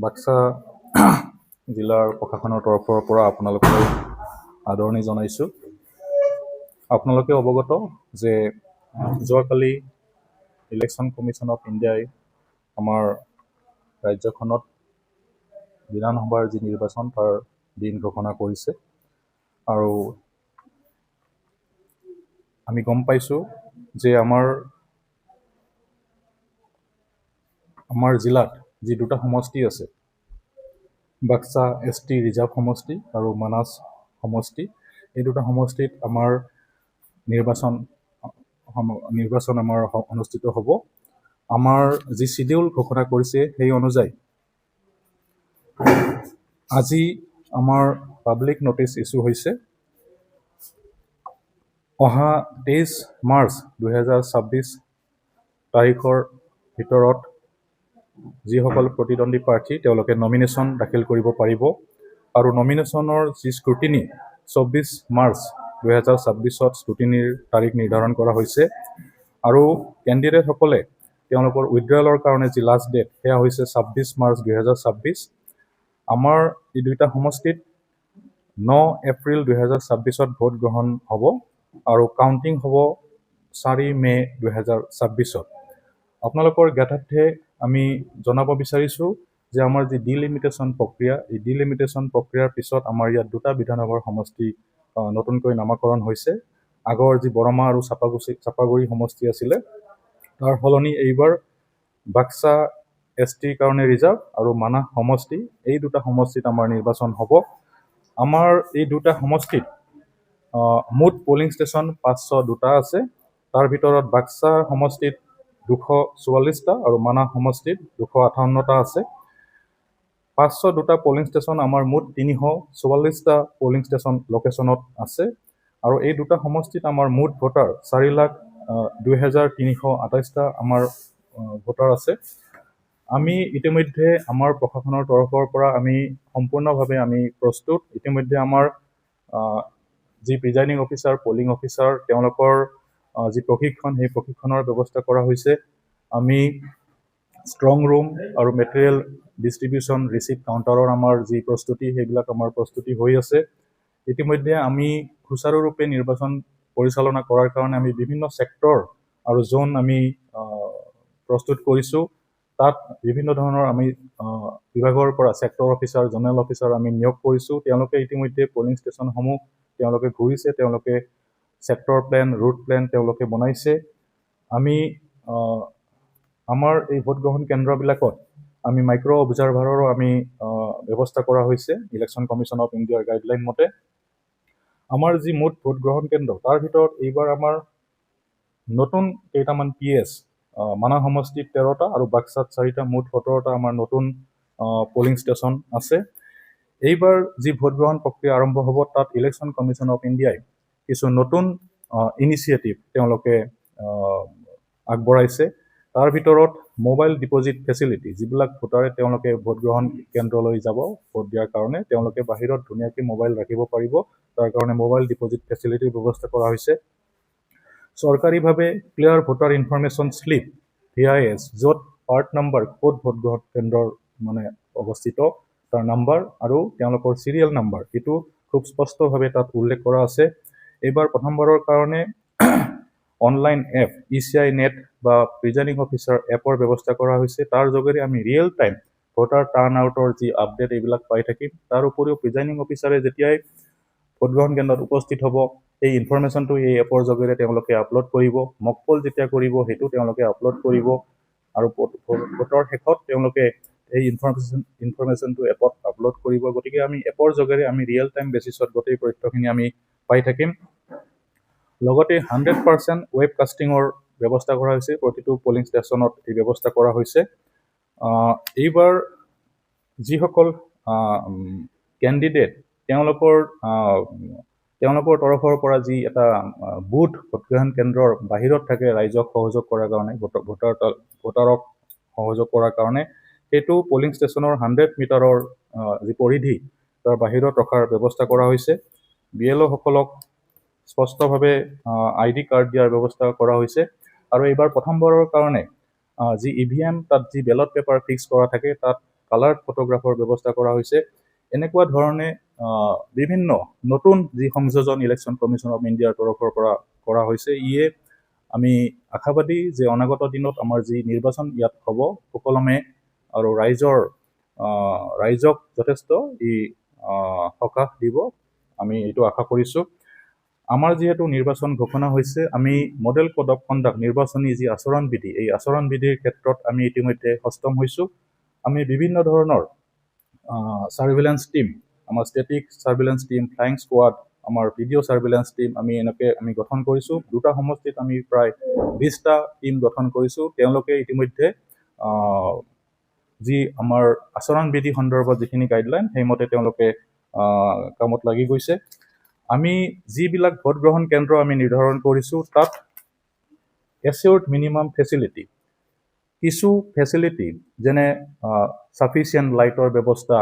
বাক্সা জিলাৰ প্ৰশাসনৰ তৰফৰ পৰা আপোনালোকক আদৰণি জনাইছোঁ। আপোনালোকে অৱগত যে যোৱাকালি ইলেকশ্যন কমিশ্যন অফ ইণ্ডিয়াই আমাৰ ৰাজ্যখনত বিধানসভাৰ যি নিৰ্বাচন তাৰ দিন ঘোষণা কৰিছে আৰু আমি গম পাইছোঁ যে আমাৰ জিলাত যি দুটা সমষ্টি আছে, বাক্সা ST ৰিজাৰ্ভ সমষ্টি আৰু মানাছ সমষ্টি, এই দুটা সমষ্টিত আমাৰ নিৰ্বাচন আমাৰ অনুষ্ঠিত হ'ব। আমাৰ যি শিডিউল ঘোষণা কৰিছে সেই অনুযায়ী আজি আমাৰ পাব্লিক নটিচ ইছ্যু হৈছে। অহা 23 মাৰ্চ 2026 তাৰিখৰ ভিতৰত যিসকল প্ৰতিদ্বন্দ্বী প্ৰাৰ্থী তেওঁলোকে নমিনেশ্যন দাখিল কৰিব পাৰিব আৰু নমিনেশ্যনৰ যি স্ক্ৰুটিনি 24 মাৰ্চ 2026 স্ক্ৰুটিনিৰ তাৰিখ নিৰ্ধাৰণ কৰা হৈছে আৰু কেণ্ডিডেটসকলে তেওঁলোকৰ উইথড্ৰলৰ কাৰণে যি লাষ্ট ডেট সেয়া হৈছে 26 মাৰ্চ 2026। আমাৰ এই দুইটা সমষ্টিত 9 এপ্ৰিল 2026 ভোট গ্ৰহণ হ'ব আৰু কাউণ্টিং হ'ব 4 মে 2026। আপোনালোকৰ জ্ঞাতাৰ্থে আমি জনাব বিচাৰিছোঁ যে আমাৰ যি ডিলিমিটেশ্যন প্ৰক্ৰিয়া, এই ডিলিমিটেশ্যন প্ৰক্ৰিয়াৰ পিছত আমাৰ ইয়াত দুটা বিধানসভাৰ সমষ্টি নতুনকৈ নামাকৰণ হৈছে। আগৰ যি বৰমা আৰু চাপাগুৰি সমষ্টি আছিলে তাৰ সলনি এইবাৰ বাক্সা STৰ কাৰণে ৰিজাৰ্ভ আৰু মানাহ সমষ্টি, এই দুটা সমষ্টিত আমাৰ নিৰ্বাচন হ'ব। আমাৰ এই দুটা সমষ্টিত মুঠ পলিং ষ্টেচন 502টা আছে। তাৰ ভিতৰত বাক্সা সমষ্টিত 244টা আৰু মানাহ সমষ্টিত 258টা আছে। 502টা পলিং ষ্টেচন আমাৰ মুঠ 344টা পলিং ষ্টেচন লোকেশ্যনত আছে আৰু এই দুটা সমষ্টিত আমাৰ মুঠ ভোটাৰ 4,02,328টা আমাৰ ভোটাৰ আছে। আমি ইতিমধ্যে আমাৰ প্ৰশাসনৰ তৰফৰ পৰা আমি সম্পূৰ্ণভাৱে আমি প্ৰস্তুত। ইতিমধ্যে আমাৰ যি প্ৰিজাইডিং অফিচাৰ, পলিং অফিচাৰ, তেওঁলোকৰ যি প্ৰশিক্ষণ, সেই প্ৰশিক্ষণৰ ব্যৱস্থা কৰা হৈছে। আমি ষ্ট্ৰং ৰুম আৰু মেটেৰিয়েল ডিষ্ট্ৰিবিউশ্যন ৰিচিপ্ট কাউণ্টাৰৰ আমাৰ যি প্ৰস্তুতি, সেইবিলাক আমাৰ প্ৰস্তুতি হৈ আছে। ইতিমধ্যে আমি সুচাৰুৰূপে নিৰ্বাচন পৰিচালনা কৰাৰ কাৰণে আমি বিভিন্ন ছেক্টৰ আৰু জোন আমি প্ৰস্তুত কৰিছোঁ। তাত বিভিন্ন ধৰণৰ আমি বিভাগৰ পৰা ছেক্টৰ অফিচাৰ, জোনেল অফিচাৰ আমি নিয়োগ কৰিছোঁ। তেওঁলোকে ইতিমধ্যে পলিং ষ্টেচনসমূহ তেওঁলোকে ঘূৰিছে, তেওঁলোকে ছেক্টৰ প্লেন, ৰুট প্লেন তেওঁলোকে বনাইছে। আমি আমাৰ এই ভোটগ্ৰহণ কেন্দ্ৰবিলাকত আমি মাইক্ৰ' অবজাৰভাৰৰো আমি ব্যৱস্থা কৰা হৈছে ইলেকশ্যন কমিশ্যন অফ ইণ্ডিয়াৰ গাইডলাইন মতে। আমাৰ যি মুঠ ভোটগ্ৰহণ কেন্দ্ৰ তাৰ ভিতৰত এইবাৰ আমাৰ নতুন কেইটামান PS, মানাহ সমষ্টিত 13টা আৰু বাক্সাত 4টা, মুঠ 17টা আমাৰ নতুন পলিং ষ্টেচন আছে। এইবাৰ যি ভোটগ্ৰহণ প্ৰক্ৰিয়া আৰম্ভ হ'ব তাত ইলেকশ্যন কমিশ্যন অফ ইণ্ডিয়াই কিছু নতুন ইনিচিয়েটিভ তেওঁলোকে আগবঢ়াইছে। তাৰ ভিতৰত মোবাইল ডিপজিট ফেচিলিটি, যিবিলাক ভোটাৰে তেওঁলোকে ভোটগ্ৰহণ কেন্দ্ৰলৈ যাব ভোট দিয়াৰ কাৰণে, তেওঁলোকে বাহিৰত ধুনীয়াকৈ মোবাইল ৰাখিব পাৰিব। তাৰ কাৰণে মোবাইল ডিপজিট ফেচিলিটিৰ ব্যৱস্থা কৰা হৈছে। চৰকাৰীভাৱে clear voter information slip VIS, য'ত পাৰ্ট নাম্বাৰ, ক'ত ভোটগ্ৰহণ কেন্দ্ৰৰ অৱস্থিত তাৰ নাম্বাৰ আৰু তেওঁলোকৰ চিৰিয়েল নাম্বাৰ, এইটো খুব স্পষ্টভাৱে তাত উল্লেখ কৰা আছে। এইবাৰ প্ৰথমবাৰৰ কাৰণে অনলাইন এপ ECI নেট বা প্ৰিজাইডিং অফিচাৰ এপৰ ব্যৱস্থা কৰা হৈছে। তাৰ যোগেদি আমি ৰিয়েল টাইম ভোটাৰ টাৰ্ণ আউটৰ যি আপডেট এইবিলাক পাই থাকিম। তাৰ উপৰিও প্ৰিজাইডিং অফিচাৰে যেতিয়াই ভোটগ্ৰহণ কেন্দ্ৰত উপস্থিত হ'ব, এই ইনফৰমেশ্যনটো এই এপৰ যোগেৰে তেওঁলোকে আপলোড কৰিব। মকপল যেতিয়া কৰিব সেইটো তেওঁলোকে আপলোড কৰিব আৰু ভোটৰ শেষত তেওঁলোকে এই ইনফৰমেশ্যনটো এপত আপলোড কৰিব। গতিকে আমি এপৰ যোগেৰে আমি ৰিয়েল টাইম বেচিছত গোটেই তথ্যখিনি আমি পাই থাকিম। লগতে 100% ৱেব কাষ্টিঙৰ ব্যৱস্থা কৰা হৈছে। প্ৰতিটো পলিং ষ্টেচনত এই ব্যৱস্থা কৰা হৈছে। এইবাৰ যিসকল কেণ্ডিডেট তেওঁলোকৰ তৰফৰ পৰা যি এটা বুথ ভোটগ্ৰহণ কেন্দ্ৰৰ বাহিৰত থাকে ৰাইজক সহযোগ কৰাৰ কাৰণে, ভোটাৰক সহযোগ কৰাৰ কাৰণে, সেইটো পলিং ষ্টেচনৰ 100 মিটাৰৰ যি পৰিধি তাৰ বাহিৰত ৰখাৰ ব্যৱস্থা কৰা হৈছে। BLO সকলক স্পষ্টভাৱে ID কাৰ্ড দিয়াৰ ব্যৱস্থা কৰা হৈছে আৰু এইবাৰ প্ৰথমবাৰৰ কাৰণে যি EVM, তাত যি বেলট পেপাৰ ফিক্স কৰা থাকে, তাত কালাৰ্ড ফটোগ্ৰাফৰ ব্যৱস্থা কৰা হৈছে। এনেকুৱা ধৰণে বিভিন্ন নতুন যি সংযোজন ইলেকশ্যন কমিশ্যন অফ ইণ্ডিয়াৰ তৰফৰ পৰা কৰা হৈছে, ইয়ে আমি আশাবাদী যে অনাগত দিনত আমাৰ যি নিৰ্বাচন ইয়াত হ'ব সুকলমে আৰু ৰাইজক যথেষ্ট সকাহ দিব, আমি এইটো আশা কৰিছোঁ। আমাৰ যিহেতু নিৰ্বাচন ঘোষণা হৈছে, আমি মডেল কোড অফ কণ্ডাক্ট নিৰ্বাচনী যি আচৰণবিধি, এই আচৰণবিধিৰ ক্ষেত্ৰত আমি ইতিমধ্যে সষ্টম হৈছোঁ। আমি বিভিন্ন ধৰণৰ ছাৰ্ভিলেঞ্চ টীম, আমাৰ static surveillance team, flying squad, আমাৰ ভিডিঅ' ছাৰ্ভিলেঞ্চ টীম আমি গঠন কৰিছোঁ। দুটা সমষ্টিত আমি প্ৰায় 20টা টীম গঠন কৰিছোঁ। তেওঁলোকে ইতিমধ্যে যি আমাৰ আচৰণবিধি সন্দৰ্ভত যিখিনি গাইডলাইন, সেইমতে তেওঁলোকে কামত লাগি গৈছে। আমি যিবিলাক ভোট গ্ৰহণ কেন্দ্ৰ আমি নিৰ্ধাৰণ কৰিছোঁ, তাত এচিয়ৰ্ড মিনিমাম ফেচিলিটি, কিছু ফেচিলিটি যেনে ছাফিচিয়েণ্ট লাইটৰ ব্যৱস্থা,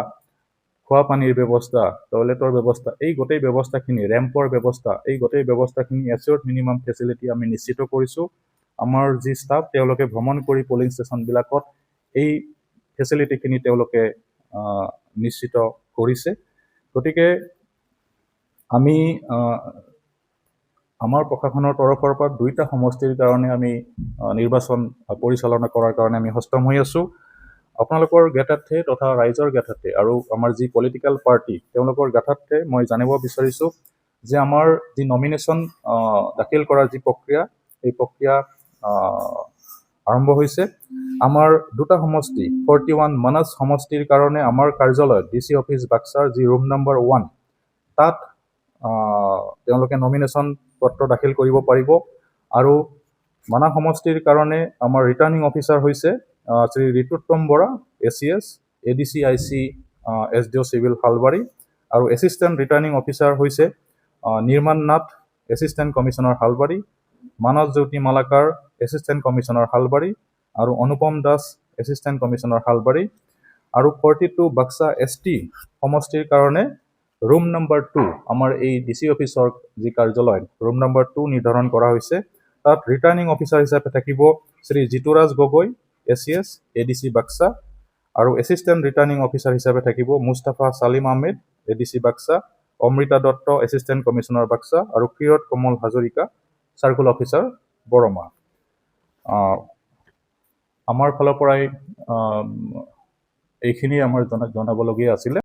খোৱা পানীৰ ব্যৱস্থা, টয়লেটৰ ব্যৱস্থা, এই গোটেই ব্যৱস্থাখিনি, ৰেম্পৰ ব্যৱস্থা, এই গোটেই ব্যৱস্থাখিনি এচিয়ৰ্ড মিনিমাম ফেচিলিটি আমি নিশ্চিত কৰিছোঁ। আমাৰ যি ষ্টাফ, তেওঁলোকে ভ্ৰমণ কৰি পলিং ষ্টেচনবিলাকত এই ফেচিলিটিখিনি তেওঁলোকে নিশ্চিত কৰিছে। গতিকে আমি আমাৰ প্ৰশাসনৰ তৰফৰ পৰা 2টা সমষ্টিৰ কাৰণে আমি নিৰ্বাচন পৰিচালনা কৰাৰ কাৰণে আমি সষ্টম হৈ আছোঁ। আপোনালোকৰ জ্ঞাতাৰ্থে তথা ৰাইজৰ জ্ঞাতাৰ্থে আৰু আমাৰ যি পলিটিকেল পাৰ্টি, তেওঁলোকৰ জ্ঞাতাৰ্থে মই জানিব বিচাৰিছোঁ যে আমাৰ যি নমিনেশ্যন দাখিল কৰাৰ যি প্ৰক্ৰিয়া, এই প্ৰক্ৰিয়া আৰম্ভ হৈছে। আমাৰ 2টা সমষ্টি, 41 মানস সমষ্টিৰ কাৰণে আমাৰ কাৰ্যালয়ত DC অফিচ বাক্সাৰ যি ৰুম নম্বৰ 1, তাত তেওঁলোকে নমিনেশ্যন পত্ৰ দাখিল কৰিব পাৰিব। আৰু মানাহ সমষ্টিৰ কাৰণে আমাৰ ৰিটাৰ্ণিং অফিচাৰ হৈছে Shri Rituttam Bora, ACS, ADC IC SDO civil Salbari, আৰু এছিষ্টেণ্ট ৰিটাৰ্ণিং অফিচাৰ হৈছে Nirman Nath, assistant commissioner Salbari, Manas Jyoti Malakar, assistant commissioner Salbari, আৰু অনুপম দাস, এছিষ্টেণ্ট কমিশ্যনাৰ শালবাৰী। আৰু 42 বাক্সা ST সমষ্টিৰ কাৰণে ৰুম নম্বৰ 2, আমাৰ এই DC অফিচৰ যি কাৰ্যালয়, ৰুম নম্বৰ 2 নিৰ্ধাৰণ কৰা হৈছে। তাত ৰিটাৰ্ণিং অফিচাৰ হিচাপে থাকিব শ্ৰী জিতুৰাজ গগৈ, ACS, ADC বাক্সা, আৰু এছিষ্টেণ্ট ৰিটাৰ্ণিং অফিচাৰ হিচাপে থাকিব Mustafa Salim Ahmed, ADC Baksa, Amrita Dutta, assistant commissioner Baksa, আৰু ক্ষীৰোদ কমল হাজৰিকা, চাৰ্কুল অফিচাৰ বৰমা। আমাৰ ফালৰ পৰাই এইখিনি আমাৰ জনাবলগীয়া আছিলে।